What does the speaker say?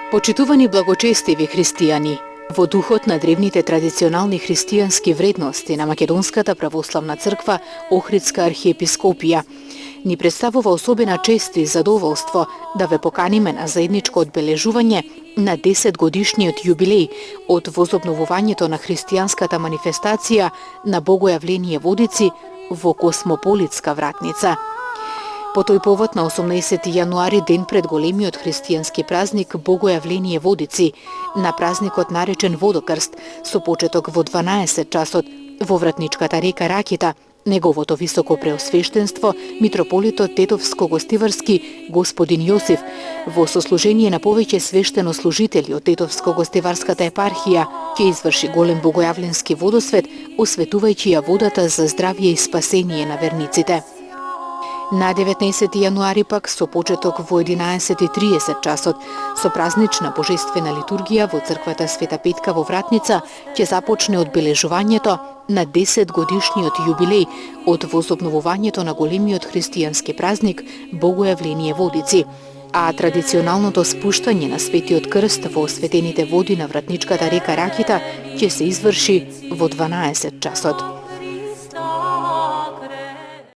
Почитувани благочестиви христијани, во духот на древните традиционални христијански вредности на Македонската православна црква Охридска архиепископија, ни представува особена чест и задоволство да ве поканиме на заедничко одбележување на 10 годишниот јубилеј од возобновувањето на христијанската манифестација на Богојавление Водици во Космополитска вратница. По тој повод на 18 јануари, ден пред големиот христијански празник Богојавление Водици, на празникот наречен Водокрст, со почеток во 12 часот во вратничката река Ракита, неговото високо преосвештенство, митрополитот Тетовско-гостиварски господин Јосиф, во сослужение на повеќе свештенослужители од Тетовско-гостиварската епархија, ќе изврши голем богојавленски водосвет, осветувајќи ја водата за здравје и спасение на верниците. На 19 јануари пак, со почеток во 11:30 часот, со празнична божествена литургија во црквата Света Петка во Вратница, ќе започне одбележувањето на 10 годишниот јубилеј од возобновувањето на големиот христијански празник Богојавление Водици, а традиционалното спуштање на Светиот крст во осветените води на вратничката река Ракита ќе се изврши во 12 часот.